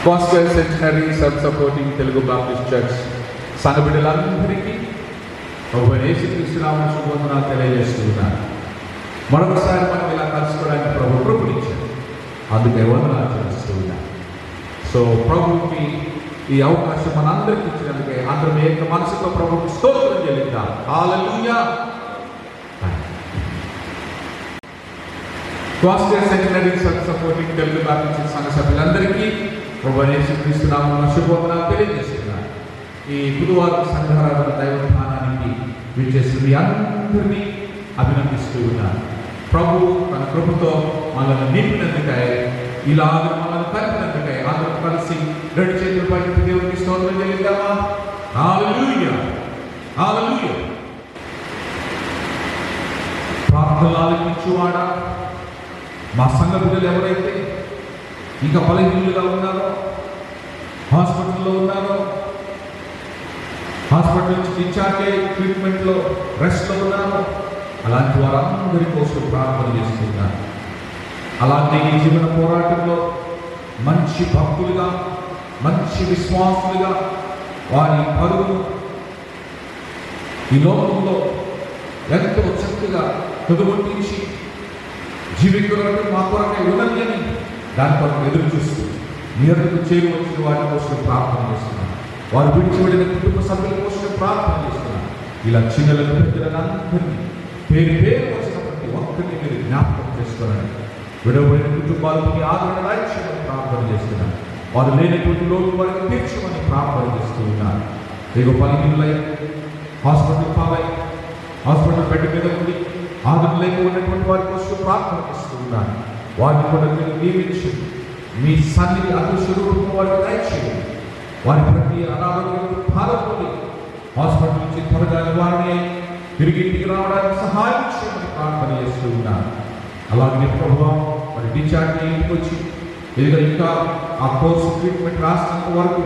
Gospel Centenary Self-Supporting Telugu Baptist Church సంఘ బిడ్డలందరికీ ప్రభువైన యేసుక్రీస్తు నామమున శుభవందనాలు తెలియజేస్తున్నాను. మరొకసారి మనం ఇలా కలుసుకోవడానికి ప్రభు కృపనిచ్చారు, అందుకే వందనాలు చెల్లిస్తున్నాను. సో ప్రభుకి ఈ అవకాశం మనందరికీ ఇచ్చినందుకే అందరం ఏక మనసుతో ప్రభుకి స్తోత్రం చెల్లిద్దాం. హల్లెలూయా. Gospel Centenary Self-Supporting Telugu Baptist సంఘ సభ్యులందరికీ ప్రభువైన యేసుక్రీస్తు నామమున శుభవందనాలు తెలియజేస్తున్నాను. ఈ బుధవారం సంఘారాధన దైవస్థానానికి విచ్చేసి మీ అందరినీ అభినందిస్తూ ఉన్నాను. ప్రభు తన కృపతో మనల్ని నింపినందుకై, ఇలాగ మనల్ని కలిపినందుకై అందరం కలిసి రెండు చేతులు పైకి దేవునికి స్తోత్రం చెల్లిద్దామా? హల్లెలూయా, హల్లెలూయా. ప్రార్థనలు ఆలకించువాడా, మా సంఘ బిడ్డలు ఎవరైతే ఇంకా బలహీనులుగా ఉన్నారో, హాస్పిటల్లో ఉన్నారో, హాస్పిటల్ నుంచి డిశ్చార్జ్ ట్రీట్మెంట్లో రెస్ట్లో ఉన్నారో, అలాంటి వారందరి కోసం ప్రార్థన చేస్తున్నారు. అలాంటి ఈ జీవన పోరాటంలో మంచి భక్తులుగా, మంచి విశ్వాసులుగా వారి పరుగును ఈ లోకంలో ఎంతో చక్కగా తొదగొట్టించి జీవికులను మా కొరకై ఉన్నది అని దాని కొరకు ఎదురు చూస్తూ నీరుకు చేరి వచ్చిన వారి కోసం ప్రార్థన చేస్తున్నాను. వారు విడిచిపెట్టిన కుటుంబ సభ్యుల కోసం ప్రార్థన చేస్తున్నాను. ఇలా చిన్నలను పెద్దలందరినీ పేరు పేరు వచ్చిన ప్రతి ఒక్కరిని మీరు జ్ఞాపకం చేసుకోనండి. విడవబడిన కుటుంబాలకి ఆదరణ రాయించమని ప్రార్థన చేస్తున్నాను. వారు లేనటువంటి లోటు వారికి తీర్చమని ప్రార్థన చేస్తూ ఉన్నారు. ఏదో బలహీనులై హాస్పిటల్ పాలై హాస్పిటల్ బెడ్ మీద ఉండి ఆదరణ లేక ఉన్నటువంటి వారి కోసం ప్రార్థన చేస్తూ ఉన్నాను. వారిని కూడా మీరు నియమించి మీ సన్నిధి అదృశ్య రూపంలో వారికి దయచేయండి. వారి ప్రతి అనారోగ్యం బాధపడి హాస్పిటల్ నుంచి త్వరగా నివారణ తిరిగి ఇంటికి రావడానికి సహాయం చేయమని ప్రార్థన చేస్తూ ఉన్నాను. అలాగే ప్రభుత్వం మరి డిశ్చార్జ్ ఇంటికి వచ్చి లేదా ఇంకా ఆ కోర్సు ట్రీట్మెంట్ రాసినంత వరకు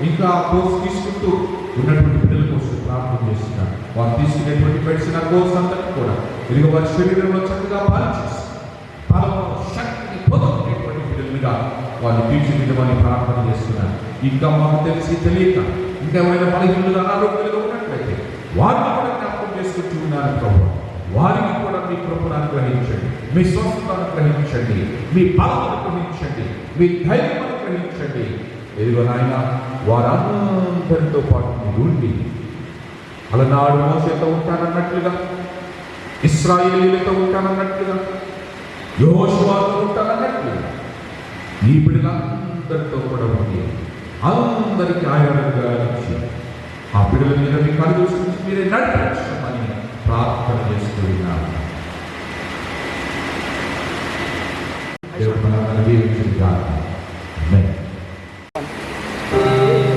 ఇంకా ఆ కోర్సు తీసుకుంటూ ఉన్నటువంటి బిడ్డల కోసం ప్రార్థన చేస్తున్నాను. వారు తీసుకునేటువంటి మెడిసిన్ ఆ కోర్స్ అందరికీ కూడా తిరిగి వారి శరీరంలో చక్కగా పనిచేస్తారు. బలము శక్తిని పొందుకునేటువంటి బిడ్డలుగా వారిని తీర్చిదిద్దమని ప్రార్థన చేస్తున్నాను. ఇంకా మాకు తెలిసి తెలియక ఇంకా ఎవరైనా బలహీనులుగా అనారోగ్యంగా ఉన్నట్లయితే వారిని కూడా జ్ఞాపకం చేసుకుంటూ ఉన్నాను. ప్రభు వారికి కూడా మీ కృపను అనుగ్రహించండి, మీ స్వస్థతను అనుగ్రహించండి, మీ బలమును అనుగ్రహించండి, మీ ధైర్యం అనుగ్రహించండి. ఏదో నాయన వారందరితో పాటు మీరు ఉండి అలనాడు మోసేతో ఉంటానన్నట్లుగా, ఇశ్రాయేలీయులతో ఉంటానన్నట్లుగా, యెహోషువతో ఉంటానన్నట్లుగా ఈ బిడ్డలందరితో కూడా ఉండి అందరికీ ఆయుర్వేదంగా ఇచ్చి ఆ బిడ్డల మీద మీ కళ్ళు చూసి మీరే నడిపించమని ప్రార్థన చేస్తూ ఉన్నాను. దేవుడు మనల్ని దీవించుగాక. ఆమేన్. Bye.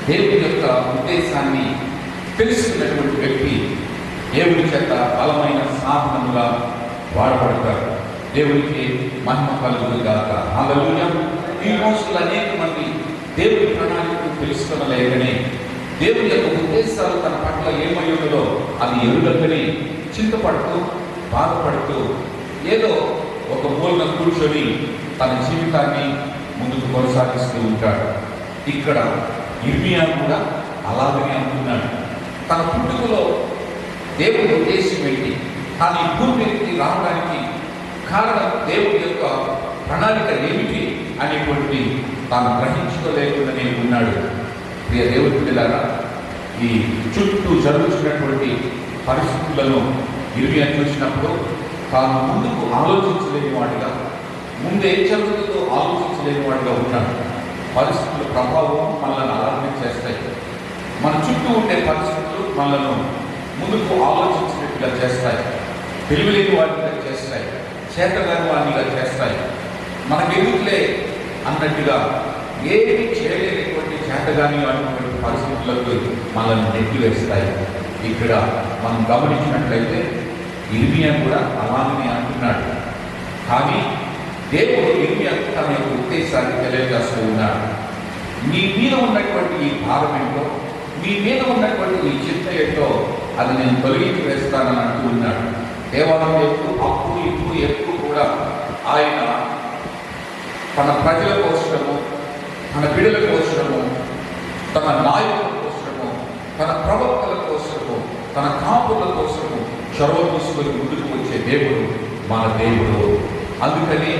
దేవుని యొక్క ఉద్దేశాన్ని తెలుసుకున్నటువంటి వ్యక్తి దేవుని చేత బలమైన సాధనముగా వాడబడతారు. దేవునికి మహిమ కలుగునుగాక. హల్లెలూయా. ఈ రోజుల్లో అనేక మంది దేవుని ప్రణాళికను తెలుసుకోలేకనే దేవుని యొక్క ఉద్దేశాలు తన పట్ల ఏమయ్యుందో అది ఎరుగని చింతపడుతూ బాధపడుతూ ఏదో ఒక మూలన కూర్చొని తన జీవితాన్ని ముందుకు కొనసాగిస్తూ ఉంటాడు. ఇక్కడ ఇర్మియా కూడా అలాగనే అనుకున్నాడు. తన పుట్టుకలో దేవుని ఉద్దేశం ఏంటి, తాను ఈ భూమి మీదకి రావడానికి కారణం దేవుని యొక్క ప్రణాళిక ఏమిటి అనేటువంటి తాను గ్రహించుకోలేకుండానే ఉన్నాడు. ప్రియ దేవుని బిడ్డలారా, ఈ చుట్టూ జరుగుతున్నటువంటి పరిస్థితులను ఇర్మియా చూసినప్పుడు తాను ముందుకు ఆలోచించలేని వాడిగా, ముందే జరుగుతుందో ఆలోచించలేని వాడిగా ఉన్నాడు. పరిస్థితుల ప్రభావం మనల్ని అలాగే చేస్తాయి. మన చుట్టూ ఉండే పరిస్థితులు మనలను ముందుకు ఆలోచించినట్టుగా చేస్తాయి, తెలివిలేని వాటిగా చేస్తాయి, చేతగాని వాటిగా చేస్తాయి. మనకెందుకులే అన్నట్టుగా ఏమి చేయలేనటువంటి చేతగాని అనేటువంటి పరిస్థితులకు మనల్ని నెట్టివేస్తాయి. ఇక్కడ మనం గమనించినట్లయితే ఇర్మియా కూడా అలాగనే అంటున్నాడు. కానీ దేవుడు ఇర్మియాకు తన యొక్క ఉద్దేశాన్ని తెలియజేస్తూ ఉన్నాడు. మీ మీద ఉన్నటువంటి ఈ భారం ఏంటో, మీ మీద ఉన్నటువంటి ఈ చింత ఏంటో అది నేను తొలగించి వేస్తానని అంటూ ఉన్నాడు. దేవాలయంలో అప్పుడు ఇప్పుడు ఎప్పుడు కూడా ఆయన తన ప్రజల కోసము, తన బిడ్డల కోసము, తన నాయకుల కోసము, తన ప్రవక్తల కోసము, తన కాపుల కోసము చొరవ తీసుకొని ముందుకు వచ్చే దేవుడు మన దేవుడు. అందుకని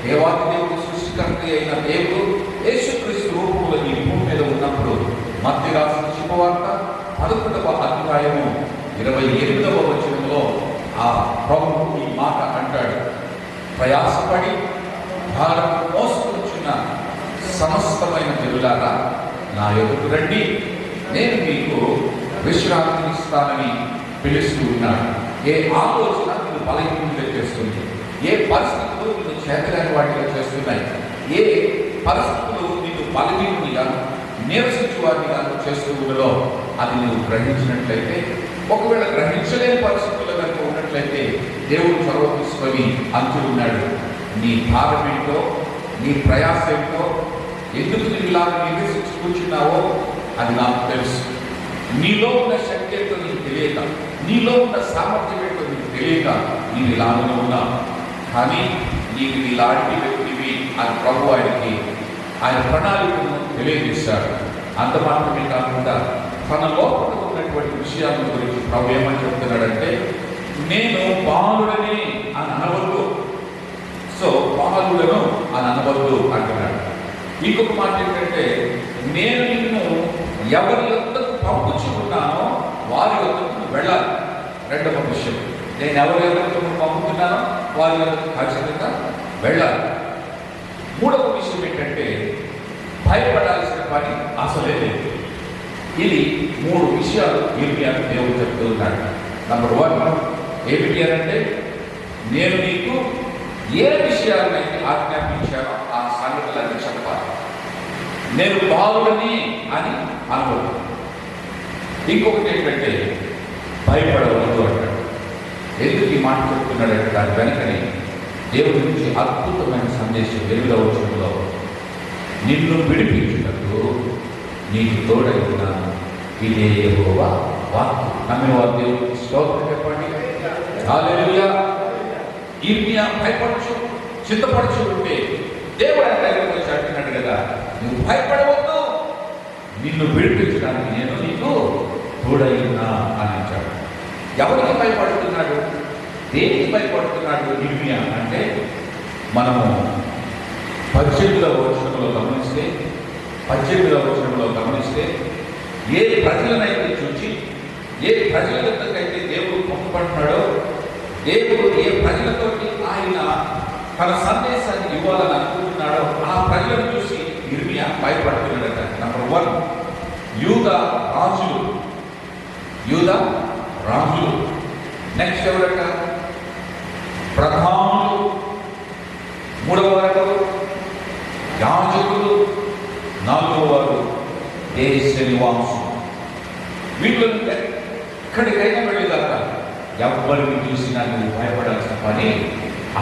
దేవాది దేవుడు, సృష్టికర్త అయిన దేవుడు యేసుక్రీస్తు రూపంలో ఈ భూమి మీద ఉన్నప్పుడు మత్తయి రాసిన శుభవార్త 11వ అధ్యాయము 28వ వచనంలో ఆ ప్రభువు ఈ మాట అంటాడు. ప్రయాసపడి భారం మోసుకొచ్చిన సమస్తమైన జనులారా నా యొద్దకు రండి, నేను మీకు విశ్రాంతినిస్తానని పిలుస్తూ ఉన్నాడు. ఏ ఆలోచన మీరు బలహీన ఏ పరిస్థితులు నిన్ను చేతగాని వాటిగా చేస్తున్నాయి, ఏ పరిస్థితులు నిన్ను బలహీనునిగా నీరసించు వాటిగా చేస్తూ ఉన్నదో అది నువ్వు గ్రహించినట్లయితే, ఒకవేళ గ్రహించలేని పరిస్థితుల్లో కనుక ఉన్నట్లయితే దేవుడు చొరవ తీసుకొని అంటున్నాడు, నీ భారం ఏంటో, నీ ప్రయాస ఏంటో, ఎందుకు నువ్వు ఇలా నిరసించి కూర్చున్నావో అది నాకు తెలుసు. నీలో ఉన్న శక్తి ఏంటో నీకు తెలియక, నీలో ఉన్న సామర్థ్యం ఏంటో నీకు తెలియక నీవు ఇలానే ఉన్నావు. కానీ నీవు ఇలాంటి వ్యక్తివి అని ప్రభు ఆయన ప్రణాళికను తెలియజేశాడు. అంత మాత్రమే కాకుండా తన లోపల ఉన్నటువంటి విషయాల గురించి ప్రభు ఏమని చెప్తున్నాడంటే, నేను బాలుడని అని అనవద్దు. సో బాలుడను అని అనవద్దు అంటున్నాడు. ఇంకొక మాట ఏంటంటే, నేను నిన్ను ఎవరి యొక్కకు పంపుచు ఉన్నానో వారి యొక్కకు వెళ్ళాలి. రెండవ విషయం, నేను ఎవరి యొక్కకు పంపుతున్నానో వారి యొక్కకు ఖచ్చితంగా వెళ్ళాలి. మూడవ విషయం ఏంటంటే, భయపడాల్సిన పని అసలే లేదు. ఇది 3 విషయాలు ఇర్మియాకు దేవుడు చెప్తూ ఉన్నాడు. నంబర్ 1 ఏమిటి అంటే, నేను నీకు ఏ విషయాలైతే ఆజ్ఞాపించానో ఆ సంగతులన్నీ చెప్పాలి. నేను బాలుడని అని అనుకోదు. ఇంకొకటి ఏంటంటే, భయపడవద్దు అంటాడు. ఎందుకు ఈ మాట చెప్తున్నాడంటే, దాని వెనకనే దేవుడి నుంచి అద్భుతమైన సందేశం 8వ వచనంలో, నిన్ను విడిపించుటకు నీకు తోడై ఉన్నాను, ఇదే యెహోవా వాక్కు. నమ్మిన వారు దేవుడికి స్తోత్రం చెప్పండి. హల్లెలూయా. ఇర్మియా భయపడచ్చు, చింతపడచ్చు ఉంటే దేవుడు ఆయన దగ్గరికి వచ్చి అంటున్నాడు కదా, నువ్వు భయపడవద్దు, నిన్ను విడిపించడానికి నేను నీకు తోడై ఉన్నా అని అంటాడు. ఎవరికి భయపడుతున్నాడు, దేనికి భయపడుతున్నాడు ఇర్మియా అంటే, మనము 18వ వచనంలో గమనిస్తే ఏ ప్రజలనైతే చూచి, ఏ ప్రజల యొక్కకైతే దేవుడు పంపబడుతున్నాడో, దేవుడు ఏ ప్రజలతోటి ఆయన తన సందేశాన్ని ఇవ్వాలని అనుకుంటున్నాడో ఆ ప్రజలను చూసి ఇర్మియా భయపడుతున్నాడట. నంబర్ 1 యూదా రాజులు. నెక్స్ట్ ఎవరట? ప్రధానులు. 3వ వారు యాజకులు. 4వ వారు దేశ నివాసులు. వీళ్ళు ఎక్కడికైనా వెళ్ళేదాకా ఎవరిని చూసినా నువ్వు భయపడాల్సిన పని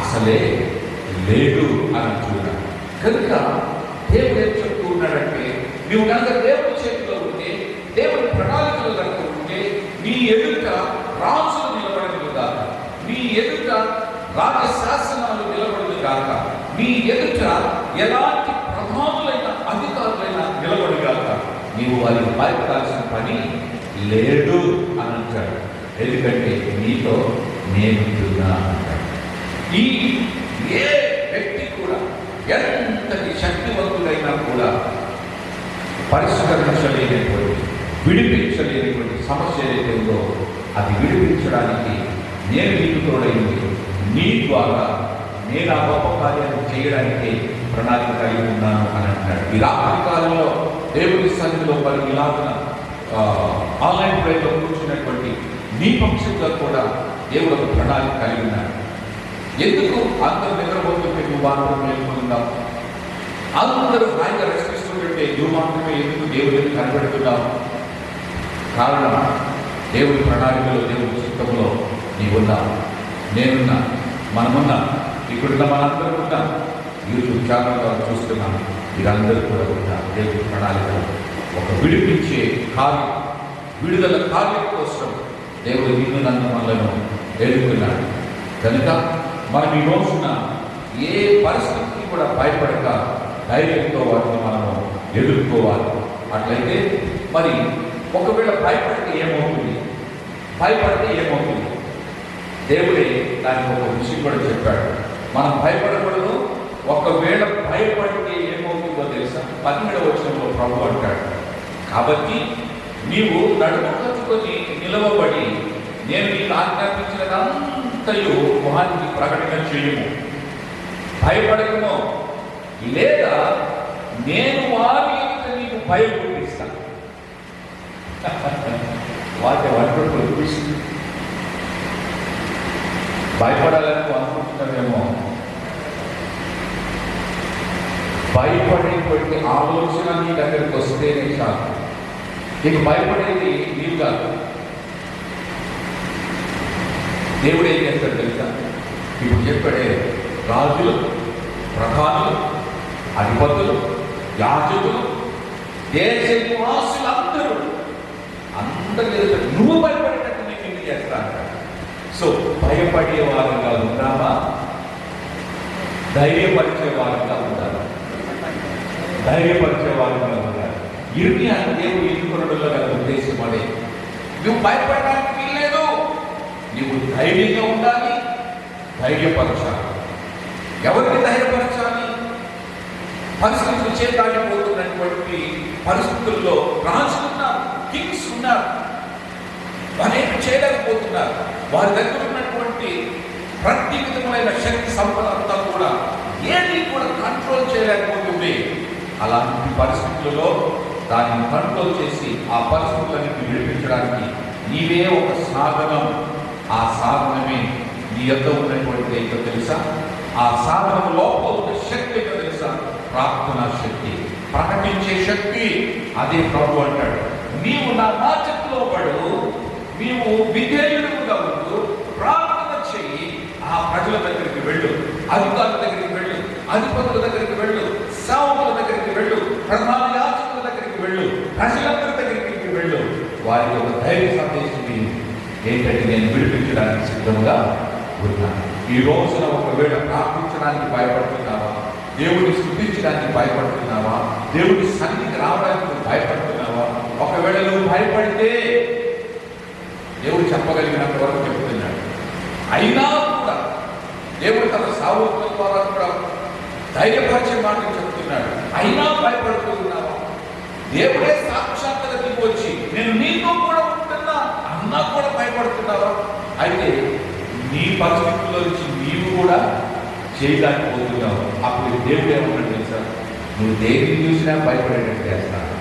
అసలే లేదు అని చూడాలి. కనుక దేవుడు ఏం చెప్తూ ఉన్నాడంటే, నువ్వు కనుక దేవుడి చేతిలో ఉంటే, దేవుడి ప్రణాళికలో కనుక ఉంటే, నీ ఎదుట రాజులు నిలబడదు కాక, నీ ఎదుట రాజశాసనాలు నిలబడదు కాక, నీ ఎదుట ఎలాంటి ప్రధానులైన అధికారులైన నిలబడి కాక, నీవు వారికి భయపడాల్సిన పని లేదు అని అంటాడు. ఎందుకంటే నీతో నేనుంటున్నా అంటాడు. ఈ ఏ వ్యక్తి కూడా ఎంతటి శక్తివంతుడైనా కూడా పరిష్కరించలేనటువంటి, విడిపించలేనటువంటి సమస్య ఏదైతే ఉందో అది విడిపించడానికి నేను నీకు తోడైంది, నీ ద్వారా నేను ఆ గొప్ప కార్యాన్ని చేయడానికి ప్రణాళిక కలిగి ఉన్నాను అని అంటున్నాడు. ఈ రాత్రి కాలంలో దేవుడి సన్నిధిలో మరి ఇలాగున ఆన్లైన్ ప్రేయర్లో కూర్చున్నటువంటి నీ పక్షంగా కూడా దేవుడు ఒక ప్రణాళిక కలిగి ఉన్నాడు. ఎందుకు అందరూ నిద్రపోతుంటే నువ్వు మాత్రం మేల్కొన్నావు? అందరూ హాయిగా రెస్ట్ పెట్టే నువ్వు మాత్రమే ఎందుకు దేవుడిని కనబెడుతున్నావు? కారణం, దేవుడి ప్రణాళికలో, దేవుడి చిత్తంలో నీవున్నావు, నేనున్నా, మనమున్నా, ఇక్కడున్న మనందరూ ఉన్నాం. యూట్యూబ్ ఛానల్ ద్వారా చూస్తున్నాను, మీరందరూ కూడా ఉన్నారు. దేవుడి ప్రణాళికలో ఒక విడిపించే కార్యం, విడుదల కార్యం కోసం దేవుడు నిన్ను నన్ను మనలను ఎదుర్కొన్నాడు. కనుక మనం ఈ రోజున ఏ పరిస్థితికి కూడా భయపడక ధైర్యంతో వాటిని మనము ఎదుర్కోవాలి. అట్లయితే మరి ఒకవేళ భయపడితే ఏమవుతుంది? దేవుడే దానికి ఒక విషయం కూడా చెప్పాడు. మనం భయపడకూడదు. ఒకవేళ భయపడితే ఏమవుతుందో తెలుసా? 12వ వచనంలో ప్రభు అంటాడు, కాబట్టి నీవు నడుము కట్టుకొని నిలవబడి నేను నీకు ఆజ్ఞాపించినదంతయు వారికి ప్రకటన చేయము, భయపడకము, లేదా నేను వారి యొక్క నీకు భయం పుట్టిస్తాను. వాటి వంటలు భయపడాలని అనుకుంటున్నామేమో. భయపడేటువంటి ఆలోచన నీ దగ్గరికి వస్తేనే చాలు. నీకు భయపడేది నీవు కాదు. దేవుడు ఏం చేస్తాడు తెలుసా? ఇప్పుడు చెప్పాడే, రాజులు, ప్రధానులు, అధిపతులు, యాజకులు, దేశ నివాసులు అందరూ ఎదుట నువ్వు భయపడేటట్టు నీకు ఎందుకు చేస్తా అంటాడు. సో భయపడే వారంగా ఉండామా? ధైర్యపరిచే వారంగా ఉండాలి. ధైర్యపరిచే వారంగా ఉండాలి. ఇర్మియా దేవుడు ఎన్నుకొనడంలో గల ఉద్దేశం అదే. నువ్వు భయపడడానికి వీల్లేదు. నువ్వు ధైర్యంగా ఉండాలి, ధైర్యపరచాలి. ఎవరికి ధైర్యపరచాలి? పరిస్థితులు చేతాడిపోతున్నటువంటి పరిస్థితుల్లో రాజులు ఉన్నారు, కింగ్స్ ఉన్నారు, వారేమి చేయలేకపోతున్నారు. వారి దగ్గర ఉన్నటువంటి ప్రతి విధమైన శక్తి సంపద అంతా కూడా ఏది కూడా కంట్రోల్ చేయలేకపోతుంది. అలాంటి పరిస్థితులలో దాన్ని కంట్రోల్ చేసి ఆ పరిస్థితులన్నింటినీ విడిపించడానికి నీవే ఒక సాధనం. ఆ సాధనమే నీ యొక్క ఉన్నటువంటి ఏంటో తెలుసా? ఆ సాధనం లోపల ఉన్న శక్తి ఏంటో తెలుసా? ప్రార్థనా శక్తి, ప్రకటించే శక్తి. అదే ప్రభు అంటాడు, నీవు నా బాధ్యతలో పడు, నీవు విధేయుడుగా ఉంటూ ప్రార్థన చెయ్యి. ఆ ప్రజల దగ్గరికి వెళ్ళు, అధికారుల దగ్గరికి వెళ్ళు, అధిపతుల దగ్గరికి వెళ్ళు, సేవకుల దగ్గరికి వెళ్ళు, ప్రధాన యాజకుల దగ్గరికి వెళ్ళు, ప్రజలందరి దగ్గరికి వెళ్ళు. వారికి ఒక ధైర్య సందేశం ఏంటంటే, నేను విడిపించడానికి సిద్ధంగా ఉన్నాను. ఈ రోజున ఒకవేళ ప్రార్థించడానికి భయపడుతున్నావా? దేవుడిని స్తుతించడానికి భయపడుతున్నావా? దేవుడి సన్నిధికి రావడానికి భయపడుతున్నావా? ఒకవేళ నువ్వు భయపడితే దేవుడు చెప్పగలిగినంత వరకు చెప్తున్నాడు. అయినా కూడా దేవుడు తన సావుల ద్వారా కూడా ధైర్యపరిచే మాటలు చెప్తున్నాడు. అయినా భయపడుతున్నావా? దేవుడే సాక్షాత్తుగా నీకు వచ్చి నేను నీతో కూడా ఉంటున్నా అన్నా కూడా భయపడుతున్నావా? అయితే నీ పరిస్థితుల్లో నుంచి నీవు కూడా చేయలేకపోతున్నావు. అప్పుడు దేవుడు ఏమన్నాడు తెలుసా? నువ్వు దేనిని చూసినా భయపడేటట్టు చేస్తాను.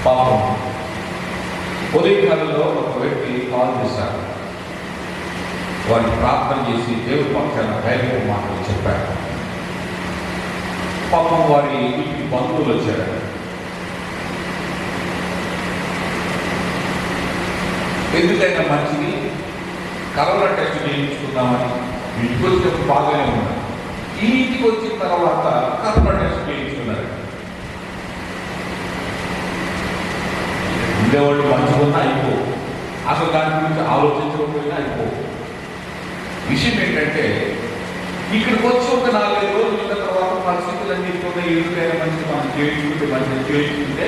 పాపం ఉదయకాలంలో ఒక వ్యక్తి కాల్ చేశారు. వారికి ప్రార్థన చేసి దేవుడి పక్షాన ధైర్య మాటలు చెప్పారు. పాపం వారి ఇంటికి బంధువులు వచ్చారు. ఎందుకైనా మంచిది కరోనా టెస్ట్ చేయించుకుందామని ఇంటికి వచ్చినప్పుడు బాగానే ఉన్నారు. ఈ ఇంటికి వచ్చిన తర్వాత కరోనా టెస్ట్ చేయించుకున్నారు. ఉండేవాళ్ళు మంచిగా అయిపో, అసలు దాని గురించి ఆలోచించకపోయినా అయిపో. విషయం ఏంటంటే, ఇక్కడికి వచ్చి ఒక 4-5 రోజులు ఉన్న తర్వాత పరిస్థితులన్నీ కూడా ఎందుకైనా మంచి మనం చేయించుకుంటే మంచిగా చేయించుకుంటే,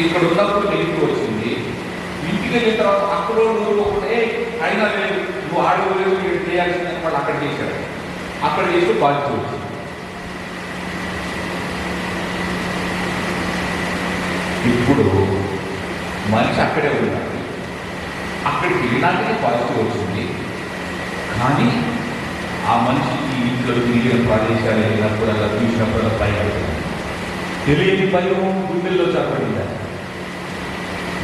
ఇక్కడ ఉన్నప్పుడు నెగిటివ్ వచ్చింది. ఇంటికి వెళ్ళిన తర్వాత అక్కడ రోజు ఒకటే అయినా లేదు, నువ్వు ఆడలేదు, మీరు చేయాల్సిందని వాళ్ళు అక్కడ చేశారు. అక్కడ చేస్తే పాజిటివ్ వచ్చింది. ఇప్పుడు మనిషి అక్కడే ఉన్నాడు. అక్కడికి వెళ్ళినాకనే పాజిటివ్ వచ్చింది. కానీ ఆ మనిషికి ఇంట్లో తిరిగిన ప్రదేశాలు వెళ్ళినప్పుడు అలా చూసినప్పుడు అలా భయపడుతుంది. తెలియని భయం గుండెల్లో చెప్పడింది.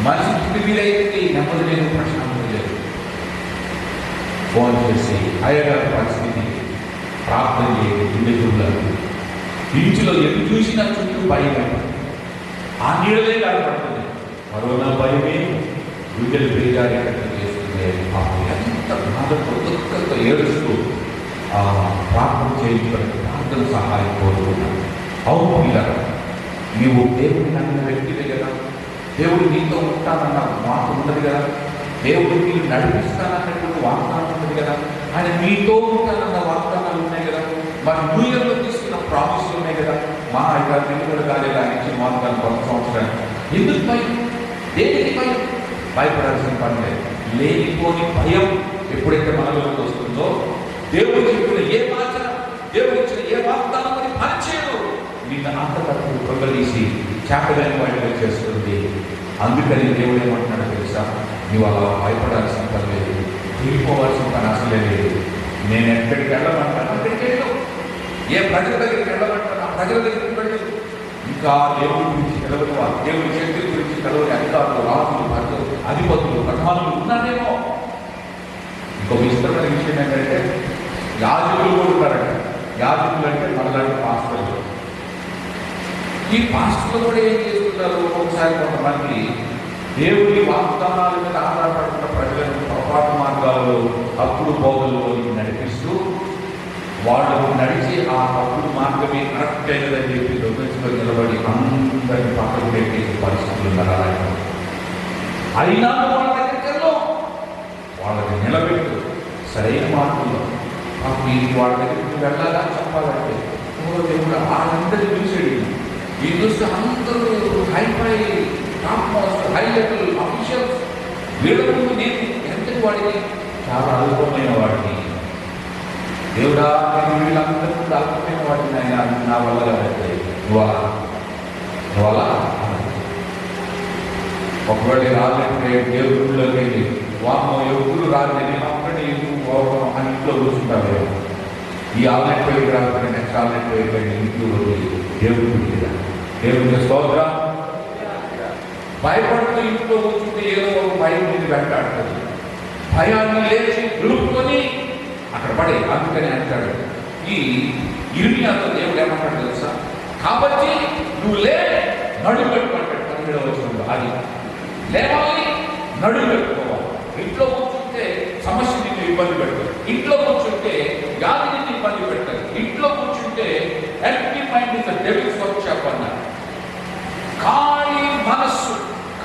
మనిషి ఇంటి వీలైతే నెమ్మది లేదు, ప్రశాంతం లేదు. ఫోన్ చేసి అయ్యగారి పరిస్థితి ప్రార్థన చేయండి. గుండె చూడలేదు. ఇంటిలో ఎటు చూసినా చుట్టూ భయం. ఆ నీళ్ళలే కనపడుతుంది. కరోనా భయమే గుండెలు బేజారేటట్టు చేస్తుంది. ఎంత బాధతో దుఃఖంతో ఏడుస్తూ ప్రార్థన చేయించడానికి ప్రార్థన సహాయం కోరుకున్నాను. అవును పిల్లలు, నీవు దేవుడిని నమ్మిన వ్యక్తివే కదా. దేవుడు నీతో ఉంటానన్న మాట ఉన్నది కదా. దేవుడు నీకు నడిపిస్తానన్నటువంటి వాగ్దానం ఉన్నది కదా. ఆయన నీతో ఉంటానన్న వాగ్దానాలు ఉన్నాయి కదా. మన న్యూ ఇయర్లో తీసుకున్న ప్రామిస్లు ఉన్నాయి కదా. మా ఇక్కడ నిలువలు కానీ ఆయన ఇచ్చిన వాగ్దానం 10 సంవత్సరాలు. ఎందుకు భయం? దేనికి భయం? భయపడాల్సిన పని లేదు. లేనిపోని భయం ఎప్పుడైతే మనలోకి వస్తుందో, దేవుడు చెప్పిన ఏ మాట, దేవుడు ఇచ్చిన ఏ వాగ్దానం అని పనిచేయదు. నిన్న అంతకప్పుడు ప్రొగదీసి చేపలేని వాటిగా చేస్తుంది. అందుకని దేవుడు ఏమంటున్నాడో తెలుసా? నువ్వు అలా భయపడాల్సిన పని లేదు, తిరిగిపోవాల్సిన పని అసలే లేదు. నేను ఎక్కడికి వెళ్ళమంటాను అక్కడికి వెళ్ళు. ఏ ప్రజల దగ్గరికి వెళ్ళమంటాను ఆ ప్రజల దగ్గరికి వెళ్ళు. ఇంకా దేవుడి గురించి తెలవని వారు, దేవుడి శక్తి గురించి తెలవని అధికారులు, రాజులు, ప్రజలు, అధిపతులు, ప్రధానులు ఉన్నారేమో. ఇంకొక ఇష్టమైన విషయం ఏంటంటే యాజకులు కూడా ఉన్నారంట. యాజకులు అంటే మనలాంటి పాస్టర్లు. ఈ పాస్టర్లు కూడా ఏం చేస్తున్నారు? ఒక్కొక్కసారి కొంతమంది దేవుడి వాగ్దానాల మీద ఆధారపడుతున్న ప్రజలను పొరపాటు మార్గాల్లో తప్పుడు బోధల్లోకి నడిపిస్తూ వాళ్ళు నడిచి ఆ తప్పుడు మార్గమే కరెక్ట్ అయినదని చెప్పి దొంగచుకొని నిలబడి అందరినీ పక్కకు పెట్టేసి పరిస్థితులు నరాలని. అయినా వాళ్ళ దగ్గర వాళ్ళని నిలబెట్టు సరైన మార్గంలో వాళ్ళ దగ్గరికి వెళ్ళాలా చెప్పాలంటే దేవుడు వాళ్ళందరినీ పిలిచాడు. ఈ చూస్తే అందరూ hi fi topmost high level officials. వీళ్ళ ముందు నేను ఎంతటి వాడిని, చాలా అల్పమైన వాడిని. దేవుడా, నేను వీళ్ళందరూ ముందు అల్పమైన వాడిని ఆయన నా వల్ల కాదంటే నువ్వలా ఒకవేళ రాలంటే దేవుడిలోకి వెళ్ళి వామో ఎప్పుడు రాలే నేను అక్కడే అని ఇంట్లో కూర్చుంటాను. ఈ ఆన్లైన్ పోయి రాకపోతే నెక్స్ట్ ఆన్లైన్ పోయి ఇంట్లో దేవుడు దేవుడికి స్తోత్రం. భయపడుతూ ఇంట్లో కూర్చుంటే ఏదో ఒక భయం మీద వెంటాడుతుంది. భయాన్ని లేచి దులుపుకొని అక్కడ పడే. అందుకని అంటాడు ఈ ఇర్మియాతో దేవుడు ఏమంటాడు తెలుసా? కాబట్టి నువ్వు లే, నడుము పెట్టుకుంటాడు. 17వ వచనంలో అది లేవాలి, నడుము పెట్టుకోవాలి. ఇంట్లో కూర్చుంటే సమస్య నిన్ను ఇబ్బంది పెడతాడు. ఇంట్లో కూర్చుంటే వ్యాధి నిన్ను ఇబ్బంది పెడతాడు. ఇంట్లో కూర్చుంటే empty mind is the devils workshop అన్నారు. ఖాళీ మనస్సు,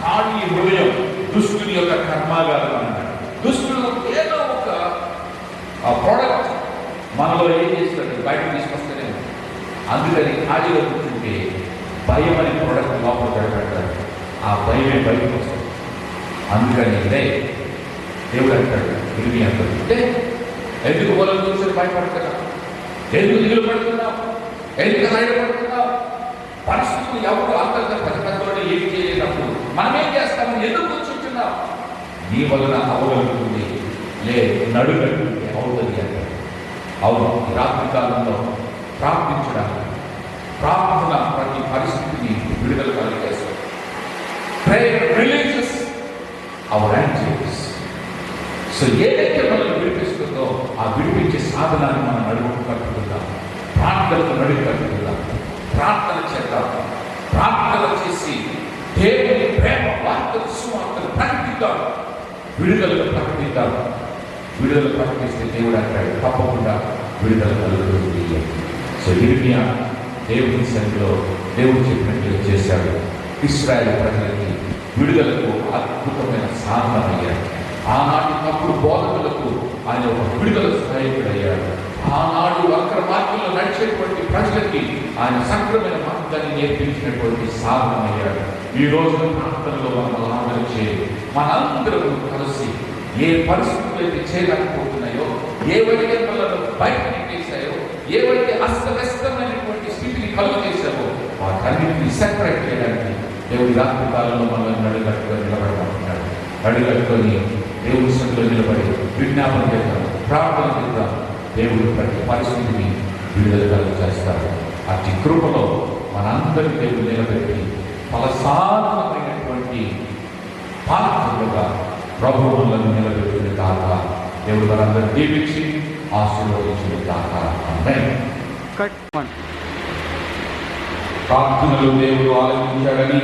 ఖాళీ హృదయం దుష్టుని యొక్క కర్మాగారం అన్నారు. దుష్టుడు ఏదో ఒక ప్రోడక్ట్ మనలో ఏం చేస్తాడు, బయట తీసుకొస్తేనే. అందుకని ఖాళీలో కూర్చుంటే భయం అనే ప్రోడక్ట్ లోపల పెడతాడు. ఆ భయమే బయటకు వస్తుంది. అందుకని ఇదే దేవుడు అంటాడు ఇర్మియా అంటే ఎందుకు పొలం చూసి భయపడుతున్నావు, ఎందుకు దిగులు పడుతున్నావు, ఎందుకు రాయపడుతున్నావు? పరిస్థితులు ఎవరు అంతర్గత పెద్దతోనే ఏమి చేయలేనప్పుడు మనం ఏం చేస్తామని ఎందుకు కూర్చుంటున్నావు? నీ వలన అవగలుగుతుంది, లేదు నడుగలుగుతుంది, అవుతుంది అంటాడు. అవును, ఈ రాత్రి కాలంలో ప్రార్థించడానికి ప్రార్థన ప్రతి పరిస్థితిని విడుదల కలిగేస్తాడు. Prayer releases our anxieties. So ఏదైతే మనల్ని విడిపిస్తుందో ఆ విడిపించే సాధనాన్ని మనం నడుము కట్టుకుందాం, ప్రార్థనకు నడుము కట్టుకుందాం, ప్రార్థన చేద్దాం. ప్రార్థన చేసి దేవుని ప్రేమ వార్తలు సువార్తలు ప్రకటిద్దాం, విడుదలను ప్రకటిద్దాం. విడుదల ప్రకటిస్తే దేవుడు అంటాడు తప్పకుండా విడుదల కలుగుతుంది. సో ఇర్మియా దేవుని సన్నిధిలో దేవుడు చెప్పినట్టుగా చేశాడు. ఇశ్రాయేలు ప్రజలకి విడుదలకు అద్భుతమైన సాధనమయ్యాడు. ఆనాటి తప్పుడు బోధకులకు ఆయన ఒక విడుదల సహాయకుడయ్యాడు. ఆనాడు వక్ర మార్గంలో నడిచేటువంటి ప్రజలకి ఆయన సక్రమైన మార్గాన్ని నేర్పించినటువంటి సాధనమయ్యాడు. ఈ రోజు ప్రాంతంలో మనం ఆదరించే మనందరూ కలిసి ఏ పరిస్థితులు అయితే చేయలేకపోతున్నాయో, ఏవైతే మనలో బయట నెట్టేశాయో, ఏవైతే అస్తవ్యస్తమైనటువంటి స్థితిని కలుగు చేశామో వాటన్నిటిని సెపరేట్ చేయడానికి దేవుడి రాత్రి కాలంలో మనల్ని నడుగట్టుకొని నిలబడమంటున్నాడు. నడుగట్టుకొని దేవుడి సన్నిధిలో నిలబడి విజ్ఞాపన చేద్దాం, ప్రార్థన చేద్దాం. దేవుడు ప్రతి పరిస్థితిని విడుదల కలుగు చేస్తాడు. అతి కృపలో మనందరి దేవుడు నిలబెట్టి ఫలసాధనమైనటువంటి పాత్రలుగా ప్రభువులను నిలబెట్టిన కాక దేవుడు మనందరూ దీవించి ఆశీర్వదించిన కాక. ఆమేన్. ప్రార్థనలు దేవుడు ఆలకించాడని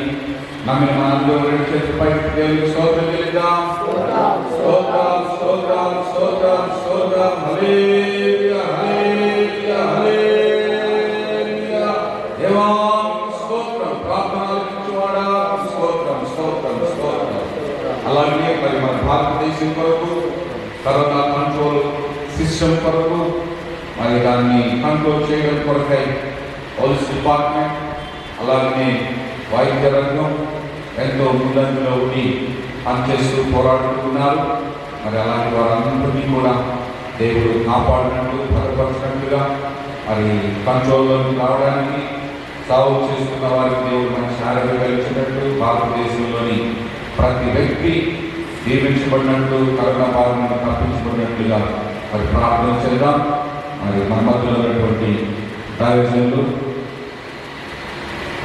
నమ్మిన మనందరూ రెండు చేతులపై దేవునికి స్తోత్రం చెల్లిద్దాం. స్తోత్రం స్తోత్రం స్తోత్రం స్తోత్రం. హల్లెలూయా హల్లెలూయా హల్లెలూయా. దేవానికి స్తోత్రం. ప్రార్థన ఆలకించువాడా స్తోత్రం స్తోత్రం స్తోత్రం. అలాగే మరి మన భారతదేశం కొరకు కరోనా కంట్రోల్ సిస్టమ్ కొరకు మరి దాన్ని కంట్రోల్ చేయడం కొరకై పోలీస్ డిపార్ట్మెంట్ అలాగే వైద్య రంగం ఎంతో ముందంజలో ఉండి పనిచేస్తూ పోరాడుతున్నారు. మరి అలాంటి వారందరినీ కూడా దేవుడు కాపాడినట్లు భద్రపరిచినట్లుగా మరి కంట్రోల్లోకి రావడానికి సాగు చేస్తున్న వారికి దేవుడు మంచి ఆరోగ్యం కలిగినట్లు, భారతదేశంలోని ప్రతి వ్యక్తి దీవించబడినట్లు, కరోనా బారి నుండి తప్పించబడినట్లుగా మరి ప్రార్థన చేద్దాం. మరి మన మధ్యలో ఉన్నటువంటి దైవజనులు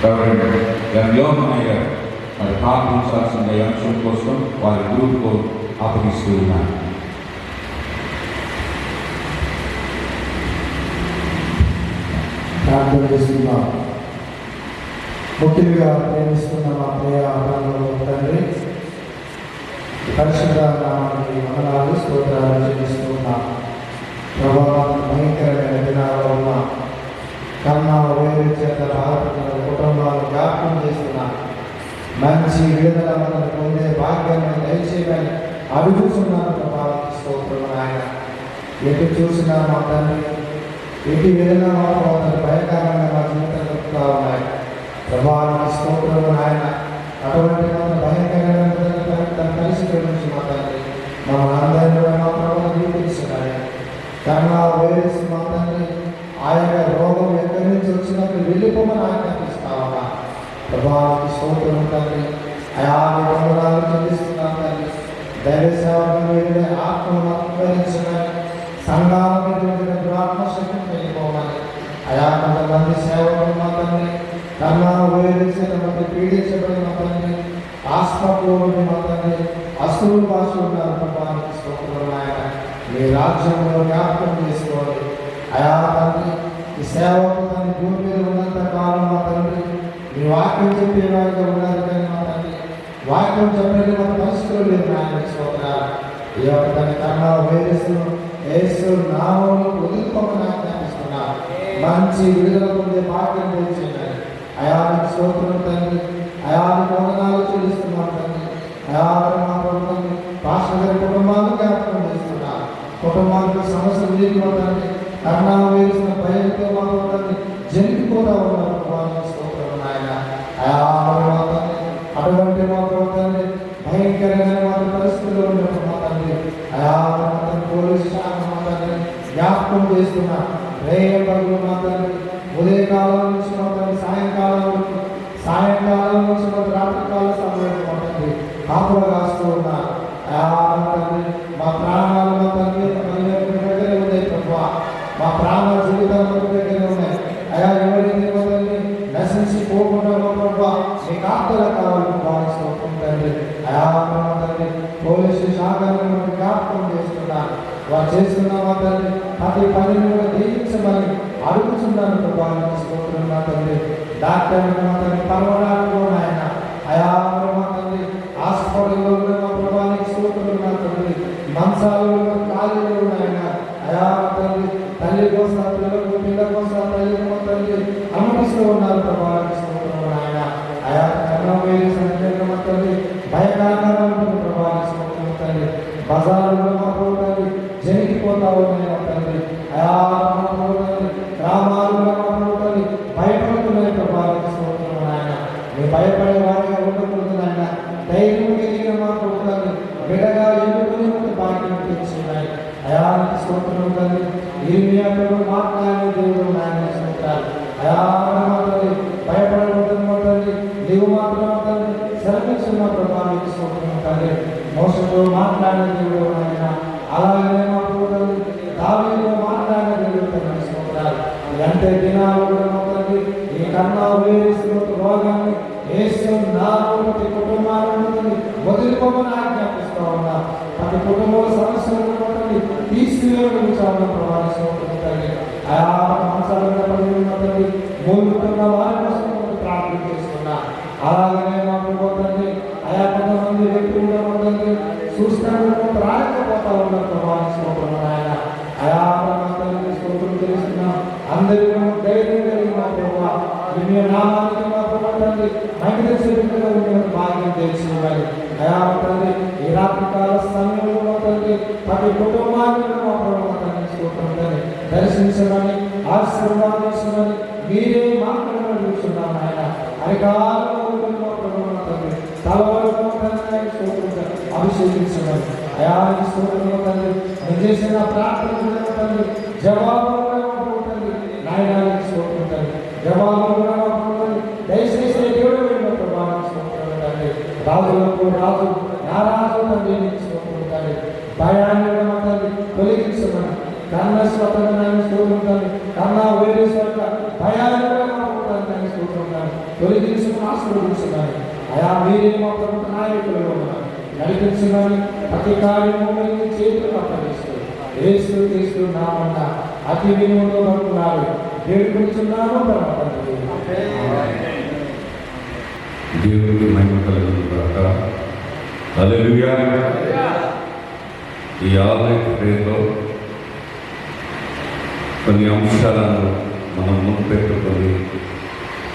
యోహన్నయ్య గారు మరి ప్రార్థించాల్సిన ఈ అంశం కోసం వారి గ్రూప్కు అప్పగిస్తూ ఉన్నారు. ప్రార్థన చేస్తున్నాం. ముఖ్యంగా ప్రేమిస్తున్న మా ప్రియ తండ్రి, పరిశుద్ధ నామానికి వందనాలు స్తోత్రాలు చెల్లిస్తున్నాం. ప్రభావం భయంకరమైన దినాల్లో ఉన్న కన్నా వేరు చేత బాధపడుతున్న కుటుంబాలు జ్ఞాపకం చేస్తున్న మంచి విడుదల మనకు పొందే భాగ్యాన్ని దయచేయమని అడుగుతున్నాను. ప్రభావానికి స్తోత్రం ఆయన. ఎటు చూసినా మా తండ్రి, ఎటు విధంగా మాత్రం భయంకరంగా మా జీవితం గడుపుతూ ఉన్నాయి. ప్రభావానికి స్తోత్రం ఆయన. అటువంటి మన భయంకరమైన పరిస్థితుల నుంచి మా తండ్రి మమ్మల్ని అందరినీ మా ప్రభావం జీవిస్తున్నాయి. కన్నా వైరస్ మా తండ్రి ఆయన రోగం ఎక్కడి నుంచి వచ్చినప్పుడు వెళ్ళిపోమని ఆజ్ఞాపిస్తా ఉన్నా. ప్రభావానికి స్తోత్రం తండ్రి. ఆయా వందనాలు చెల్లిస్తున్నాం తండ్రి. దైవ సేవకులు ఆత్మను అప్పగించమని, సంఘాల మీద ఆత్మశక్తిని వెళ్ళిపోమని, ఆయా కొంతమంది సేవకులు మా తండ్రి కన్నా ఉపయోగించేటువంటి పీడించబడిన మా తండ్రి, హాస్పిటల్లో మా తండ్రి అసలు భాషలు ఉన్నారు. ప్రభావానికి స్తోత్రం ఆయన. మీ రాజ్యంలో జ్ఞాపకం చేసుకోవాలి. ఆయా తండ్రి ఈ సేవకు తండ్రి భూమి మీద ఉన్నంత కాలం మా తండ్రి మీ వాక్యం చెప్పేవాడిగా ఉన్నారు. కానీ మా తండ్రి వాక్యం చెప్పేది మన పరిస్థితులు లేదు. ఆయన స్తోత్రాలు. ఈ యొక్క తన కన్నా వైరస్ను యేసు నామములో వదులుకోమని ఆజ్ఞాపిస్తున్నారు. మంచి విడుదల పొందే భాగ్యం తెచ్చింది. అయానికి స్తోత్రం తండ్రి. అయానికి వందనాలు చెల్లిస్తున్నాం తండ్రి. అయాని మా ప్రభుత్వం పాస్టర్ గారి కుటుంబాలను జ్ఞాపకం చేస్తున్నారు. కుటుంబాలకు సమస్యలు లేకపోతుంది. కన్నా వేసిన భయంతో మా ప్రభుత్వాన్ని జరిగిపోతా ఉన్నారు. ప్రభావానికి స్తోత్రం ఆయన. అటువంటి మా ప్రభుత్వాన్ని భయంకరమైన వారి పరిస్థితుల్లో ఉన్నప్పుడు మా తండ్రి పోలీసు శాఖ మా తండ్రి జ్ఞాపకం చేస్తున్నా. రేపటి మా తండ్రి ఉదయకాలం నుంచి మా తండ్రి సాయంకాలం నుంచి మా రాత్రికాల సమయం మా తండ్రి కాపులు కాస్తూ ఉన్నా. తండ్రి మా ప్రాణాలు మా తండ్రి దగ్గర ఉన్నాయి. ప్రభావ మా ప్రాణ జీవితాలు దగ్గర ఉన్నాయి. అయా ఎవరైతే మా తండ్రి నశించి పోకుండా మా ప్రభావ మీ కాపుల కావాలి భావిస్తూ తండ్రి. అయా మా తండ్రి పోలీసు శాఖలను జ్ఞాపకం చేస్తున్నారు. వారు చేస్తున్న మా తండ్రి ప్రతి పనిని కూడా దీవించమని అడుగుతున్నాను. ప్రభావానికి స్తోత్రం మా తండ్రి. డాక్టర్ మా తండ్రి పర్వడాలు ఆయన. అయా మా తండ్రి హాస్పిటల్లో ఉన్న మా ప్రభావానికి స్తోత్రం మా తండ్రి. మంచాలు ఖాళీలు ఉన్నాయన. అయా తండ్రి తల్లి కోసం పిల్లలకు, పిల్ల కోసం తల్లి మా తండ్రి అనుమతిస్తూ ఉన్నారు. ప్రభావానికి స్తోత్రం ఆయన. అయా కన్నా వేరే సంఖ్యలో మా తండ్రి భయకరంగా ఉంటుంది. ప్రభావానికి స్తోత్రం తండ్రి. బజారులో మా తండ్రి జరిగిపోతా ఉన్నాయి మా తండ్రి. అయా మా తండ్రి గ్రామాల్లో మా తండ్రి భయపడుతున్నాయి. ప్రభావానికి స్తోత్రం ఆయన. మీరు భయపడే వారిగా ఉండకూడదు ఆయన. ధైర్యం కలిగిన మా ప్రభుత్వాన్ని బిడగా ఎన్నుకుని భాగ్యం తెచ్చున్నాయి. అయానికి స్తోత్రం తండ్రి. ఇర్మియాతో మాట్లాడిన దేవుడు నాయన స్తోత్రాలు. అయా మా తండ్రి భయపడకూడదు మా తండ్రి. నీవు మాత్రం మా తండ్రి సెలవిస్తున్న ప్రభావానికి స్తోత్రం తండ్రి. మోసతో మాట్లాడిన దేవుడు నాయన. అలాగే మా ప్రభుత్వం దావీదుతో మాట్లాడిన దేవుడు తండ్రి స్తోత్రాలు. అంటే దినాలు కూడా మా తండ్రి ఈ కన్నా వేసిన రోగాన్ని యేసు నామములో ప్రతి కుటుంబాలను వదులుకోమని ఆజ్ఞాపిస్తూ ఉన్నా. ప్రతి కుటుంబంలో సమస్యలను తండ్రి తీసుకువెళ్ళగలుగుతామని ప్రభావానికి స్తోత్రం తండ్రి. ఆయా మనసాలను తండ్రి మూలుతున్న వారి కోసం ప్రార్థన చేస్తున్నా. అలాగనే మా తండ్రి ఆయా కొంతమంది వ్యక్తులు తండ్రి చూస్తాను రాకపోతా ఉన్న ప్రభావానికి స్తోత్రం ఆయన. ఆయా తండ్రి స్తోత్రం తెలుస్తున్నా. అందరికీ ధైర్యం కలిగిన ప్రభావ మీ నామానికి మా తండ్రి మైకదేశంలో ఉండే భాగ్యం తెలిసినవారు. అయా తండ్రి ఈ రాత్రికాల సమయంలో తండ్రి ప్రతి కుటుంబాన్ని మా ప్రభావ తండ్రి స్తోత్రం తండ్రి దర్శించమని ఆశీర్వాదించమని మీరే మాట్లాడుతున్నాను ఆయన. అధికారంలో మా ప్రభావ తండ్రి తలవరకు తండ్రి స్తోత్రం అభిషేకించమని అయా స్తోత్రం తండ్రి. నేను చేసిన ప్రార్థన తండ్రి జవాబు తండ్రి నాయనానికి స్తోత్రం తండ్రి. జవాబు దయచేసి దేవుడు ప్రభావానికి స్తోత్రం తండ్రి. రాజులకు రాజు నా రాజు తండ్రి స్తోత్రం తండ్రి. భయాన్ని తండ్రి తొలగించమని కన్న స్వతంత్రాన్ని స్తోత్రం తండ్రి. కన్నా వేరే స్వత భయాన్ని స్తోత్రం తండ్రి తొలగి మా ప్రభుత్వ నాయకులుగా ఉన్నారు నడిపించమని ప్రతి కార్యము మీ చేతులు అప్పగిస్తూ ఏసు క్రీస్తు నామమున అతి వినుముతో పడుతున్నారు వేడుకుంటున్నాము పరమ తండ్రి. దేవుడికి మహిమ కలుగును గాక. హల్లెలూయా. ఈ ఆన్లైన్ ప్రేయర్లో కొన్ని అంశాలను మనం ముందు పెట్టుకొని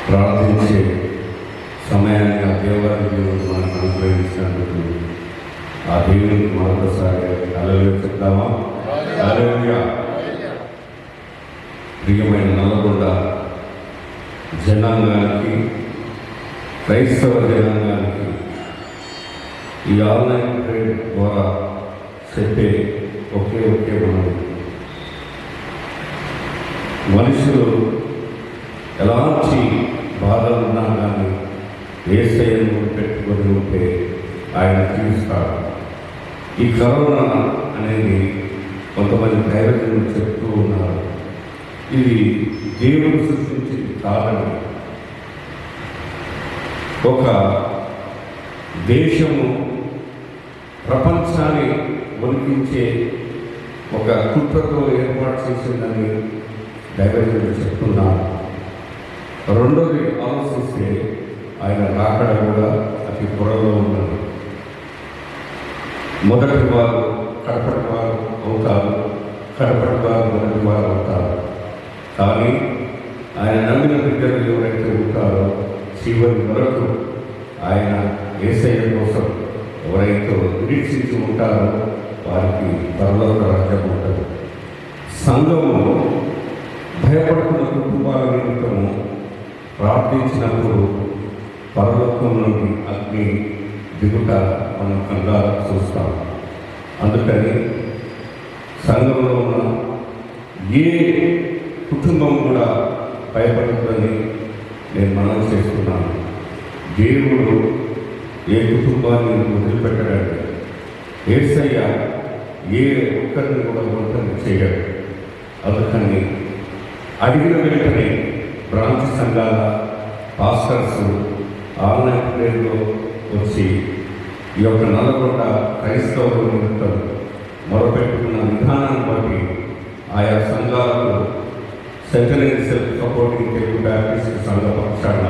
ప్రార్థించే సమయాన్ని ఆ దేవుడు మనకు అనుగ్రహించినందుకు ఆ దేవునికి మరొకసారి హల్లెలూయా చెప్తామా? హల్లెలూయా. ప్రియమైన నల్లగొండ జనాంగానికి, క్రైస్తవ జనాంగానికి ఈ ఆన్లైన్ ప్రేయర్ ద్వారా చెప్పే ఒకే మనం, మనుషులు ఎలాంటి బాధలు ఉన్నా కానీ యేసయ్యను పెట్టుకొని ఉంటే ఆయన తీరుస్తాడు. ఈ కరోనా అనేది కొంతమంది దైవజనులు చెప్తూ ఉన్నారు, ఇది దేవుడు సృష్టించింది కాదని. ఒక దేశము ప్రపంచాన్ని వణికించే ఒక కుట్రతో ఏర్పాటు చేసిందని దైవజనులు చెప్తున్నారు. రెండోది ఆలోచిస్తే ఆయన రాకడ కూడా అతి త్వరలో ఉన్నది. మొదటి వారు కడపటి వారు అవుతారు, కడపటి వారు మొదటి వారు అవుతారు. కానీ ఆయన నమ్మిన బిడ్డలు ఎవరైతే ఉంటారో చివరి వరకు ఆయన యేసయ్య కోసం ఎవరైతే నిరీక్షించి ఉంటారో వారికి పరలోక రాజ్యం ఉంటుంది. సంఘము భయపడుతున్న కుటుంబాల నిమిత్తము ప్రార్థించినప్పుడు పరలోకం నుండి అగ్ని దిగుట మనం కళ్ళ చూస్తాం. అందుకని సంఘంలో ఉన్న ఏ కుటుంబం కూడా భయపడుతుందని నేను మనం చేస్తున్నాను. దేవుడు ఏ కుటుంబాన్ని వదిలిపెట్టడండి. యేసయ్య ఏ ఒక్కరిని కూడా ఒంటరి చేయడు. అందుకని అడిగిన వెంటనే బ్రాంచ్ సంఘాల పాస్టర్స్ ఆన్లైన్ ప్రేయర్లో వచ్చి ఈ యొక్క నల్లగొండ క్రైస్తవుల నిమిత్తం మొరపెట్టుకున్న విధానాన్ని బట్టి ఆయా సంఘాలకు central self supporting Telugu Baptist సంఘ పక్షాన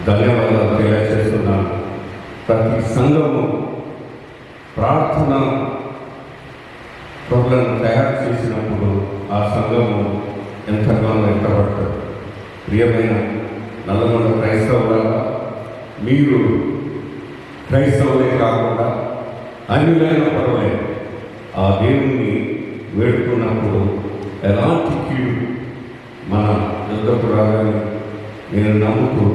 ధన్యవాదాలు తెలియజేస్తున్నాను. ప్రతి సంఘము ప్రార్థన ప్రోగ్రాం తయారు చేసినప్పుడు ఆ సంఘము ఎంతగానో వెంటబడతారు. ప్రియమైన నల్లగొండ క్రైస్తవులారా, మీరు క్రైస్తవులే కాకుండా అన్యులైన పర్వాలేదు ఆ దేవుణ్ణి వేడుకున్నప్పుడు ఎలాంటి కీడు మన యుద్ధకు రాదని నేను నమ్ముతూ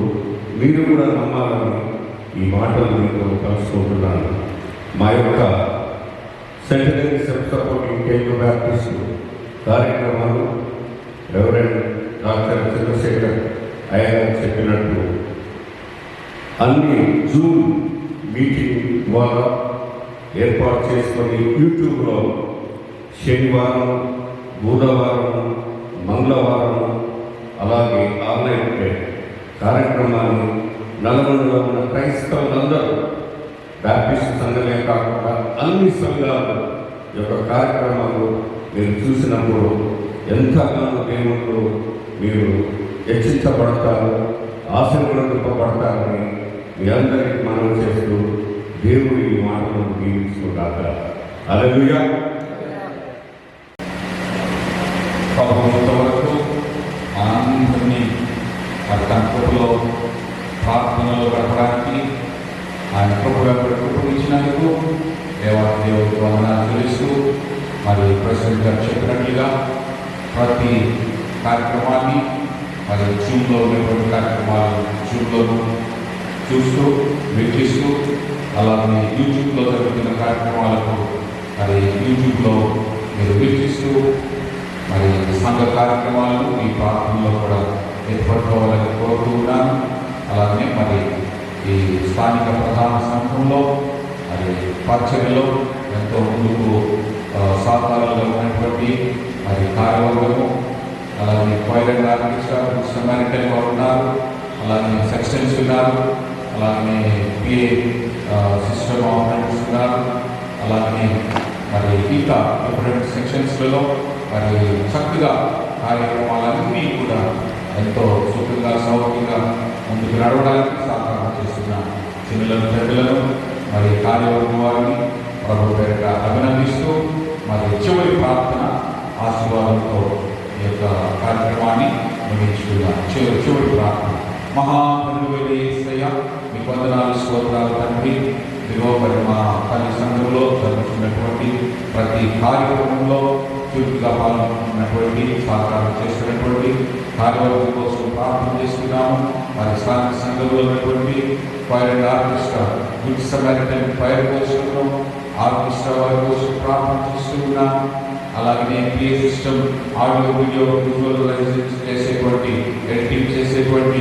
మీరు కూడా నమ్మాలని ఈ మాటలు మీకు కలుసుకుంటున్నాను. మా యొక్క central self supporting Telugu Baptist కార్యక్రమాలు రెవరెండ్ డాక్టర్ చంద్రశేఖర్ అయ్యగారు చెప్పినట్టు అన్ని జూమ్ మీటింగ్ ద్వారా ఏర్పాటు చేసుకొని యూట్యూబ్లో శనివారం, బుధవారం, మంగళవారం అలాగే ఆన్లైన్ కార్యక్రమాన్ని నల్గొండలో ఉన్న క్రైస్తవులందరూ బ్యాప్టిస్ట్ సంఘమే కాకుండా అన్ని సంఘాలు యొక్క కార్యక్రమాలు మీరు చూసినప్పుడు ఎంతగానో దేవుళ్ళు మీరు హెచ్చించబడతారు, ఆశీర్వదింపబడతారని మీ అందరికీ మనం చేస్తూ దేవుడు ఈ మాటలను దీవించుకుంటాక. హల్లెలూయా. ప్రభుత్వరకు అందరినీ మరి తన కృపలో ప్రార్థనలో గడపడానికి ఆయన కృప ఇచ్చినందుకు దేవుడికి వందనాలు తెలుస్తూ మరి ప్రెసిడెంట్ గారు చెప్పినట్లుగా ప్రతి కార్యక్రమాన్ని మరి జూమ్లో ఉన్నటువంటి కార్యక్రమాలు జూమ్లో చూస్తూ వీక్షిస్తూ అలాగే యూట్యూబ్లో జరుగుతున్న కార్యక్రమాలకు మరి యూట్యూబ్లో మీరు వీక్షిస్తూ మరి సంఘ కార్యక్రమాలను ఈ ప్రాంతంలో కూడా ఏర్పడుకోవాలని కోరుతూ ఉన్నాను. అలాగే మరి ఈ స్థానిక ప్రధాన సంఘంలో మరి పరిచర్యలో ఎంతో ముందుకు సాధారణంగా ఉన్నటువంటి మరి కార్యవర్గము అలాగే క్వైర్ అండ్ ఆర్కెస్ట్రా, సమారిటన్ వారు ఉన్నారు, అలాగే సెక్షన్స్ ఉన్నారు, అలాగనే పిఏ సిస్టమ్ ఆపరేటర్స్ ఉన్నారు. అలాగనే మరి ఇంకా డిఫరెంట్ సెక్షన్స్లలో మరి చక్కగా కార్యక్రమాలన్నీ కూడా ఎంతో సుఖంగా సౌఖ్యంగా ముందుకు నడవడానికి సహకారం చేస్తున్న చిన్నలను పెద్దలను మరి కార్యవర్గం వారిని ప్రభు పేరిట అభినందిస్తూ మరి చివరి ప్రార్థన ఆశీర్వాదంతో ఈ యొక్క కార్యక్రమాన్ని ముగించుకున్నాం. చివరి ప్రార్థన. మహాపరువైన యేసయ్య, మీ వందనాలు స్తోత్రాలు తండ్రి. ఇదిగో మరి మా తల్లి సంఘంలో జరుగుతున్నటువంటి ప్రతి కార్యక్రమంలో చురుకుగా పాల్గొంటున్నటువంటి సహకారం చేస్తున్నటువంటి కార్యవర్గం కోసం ప్రార్థన చేస్తున్నాము. మరి స్థానిక సంఘంలో ఉన్నటువంటి fire and orchestra, good Samaritan fire కోసంలో ఆర్కెస్ట్రా వారి కోసం ప్రార్థన చేస్తున్నాము. అలాగనే PA system, audio video visualisation చేసేటువంటి, ఎడిటింగ్ చేసేటువంటి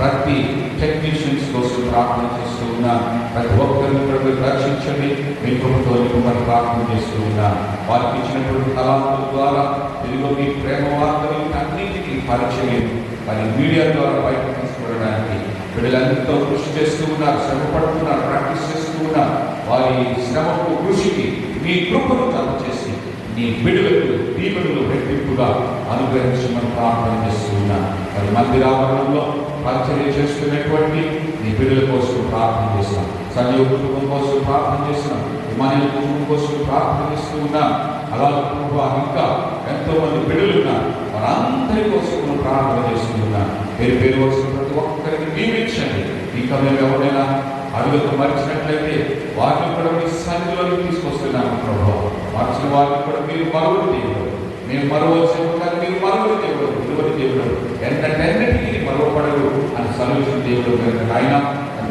ప్రతి టెక్నీషియన్స్ కోసం ప్రార్థన చేస్తూ ఉన్నాను. ప్రతి ఒక్కరిని కూడా రక్షించండి, మీ కృపతో నింపమని ప్రార్థన చేస్తూ ఉన్నాను. వారికి ఇచ్చినటువంటి తలాంతుల ద్వారా తెలుగు మీ ప్రేమ వార్తలు అన్నింటినీ పరిచయం మరి మీడియా ద్వారా బయటకు తీసుకువెళ్ళడానికి బిడ్డలంతా కృషి చేస్తూ ఉన్నారు, శ్రమ పడుతున్నారు, ప్రాక్టీస్ చేస్తూ ఉన్నారు. వారి శ్రమకు కృషికి మీ కృపను జత చేసి నీ బిడ్డలకు దీవెనలు రెట్టింపుగా అనుగ్రహించమని ప్రార్థన చేస్తూ ఉన్నాను. మరి మందిరావరణంలో పరిచర్య చేస్తున్నటువంటి నీ బిడ్డల కోసం ప్రార్థన చేస్తున్నాం. సంజీవ కుటుంబం కోసం ప్రార్థన చేస్తున్నాం. విమానాల కుటుంబం కోసం ప్రార్థన చేస్తూ ఉన్నాం. అలాగే ఇంకా ఎంతో మంది బిడ్డలు ఉన్నారు, వారందరి కోసం ప్రార్థన చేస్తూ ఉన్నాను. పేరు పేరు వచ్చిన ప్రతి ఒక్కరికి దీవించండి. ఇంకా మేము ఎవరైనా అడుగుతూ మరిచినట్లయితే వారిని కూడా మీ సన్నిధిలోకి తీసుకొస్తున్నాము ప్రభు. మరిచిన వారిని కూడా మీరు మరువులు దేవుడు, మేము మరవలసిన కానీ మీరు మరువులు దేవుడు, విలువని దేవుడు, ఎన్నటికీ మరవపడరు అని సర్వీసిన దేవుడు కనుక ఆయన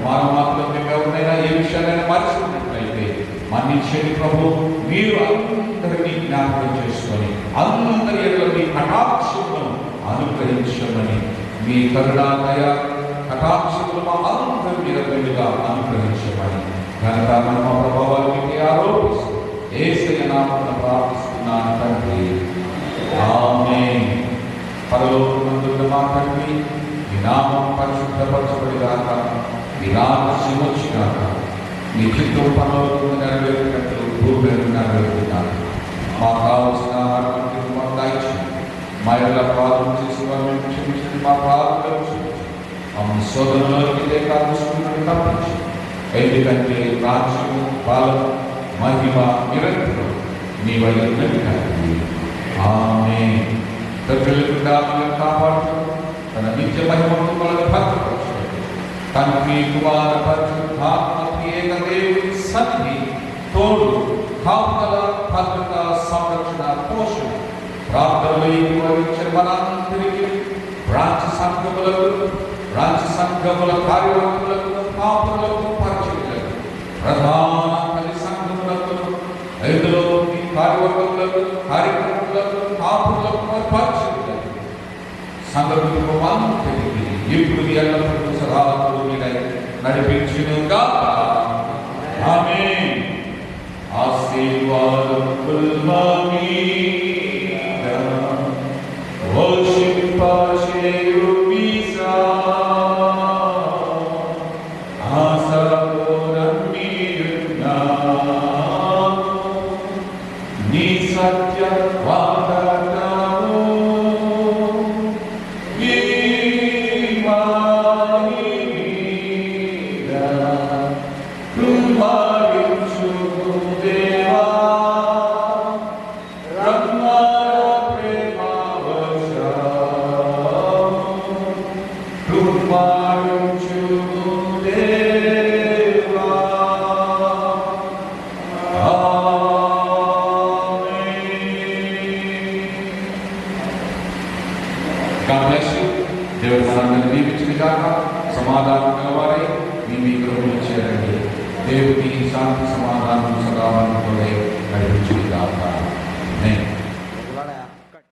మానవ మాత్రం మేము ఎవరినైనా ఏ విషయాలైనా మర్చిపోయినట్లయితే మన్నించండి ప్రభు. మీరు అందరినీ జ్ఞాపకం చేసుకొని అందరి ఎదుటి కటాక్షములను అనుగ్రహించమని మీ కరుణాదయ కటాక్షములు మా అందరి మీద వెలుగా అనుగ్రహించమని ఘనత మహిమ ప్రభావాలు మీకు ఆరోపిస్తూ యేసయ్య నామమున ప్రార్థిస్తున్నాను తండ్రి, ఆమేన్. పరలోకమందున్న మా తండ్రి, మీ నామం పరిశుద్ధపరచబడిగాక, మీ రాజ్యం వచ్చుగాక, మీ చిత్తం పరలోకమున నెరవేరినట్లు భూమి మీద నెరవేరుతున్నాను. మాకు కావలసిన ఆహారం మాకు దయచేయండి. మా యొక్క పాపం చేసి వారిని క్షమించండి, మా పాపములను క్షమించండి. మమ్మల్ని శోధనలోకి తప్పించండి. ఎందుకంటే రాజ్యము, బలం, మహిమ నిరంతరం నీ వైపు. ఆమేన్. తగ్గులకుండా మనల్ని కాపాడుతూ తన నిత్య మహిమను మనల్ని భద్రపరచండి. తండ్రి, కుమార, పరిశుద్ధాత్మ ఏక దేవుని సన్నిధి, తోడు, కాపుదల, భద్రత, సంరక్షణ, పోషణ ప్రార్థనలు వహించిన మనందరికీ రాజ్య సంఘముల కార్యవర్గులకు, కాపులకు, పరిచయులకు, ప్రధాన తల్లి సంఘములకు, రైతులో కార్యవర్గములకు, కార్యక్రమములకు, కాపులకు, పరిచయులకు, సంఘ కుటుంబానికి ఇప్పుడు ఎల్లప్పుడూ సదాలు నడిపించునుగా. ఆమేన్. ఆశీర్వాదం దేవుడు మనందరినీ దీవించిన గాక. సమాధానం కలవారై మీ గృహంలో చేరండి. దేవుని శాంతి సమాధానం సదా మనతో నడిపించిన గాక.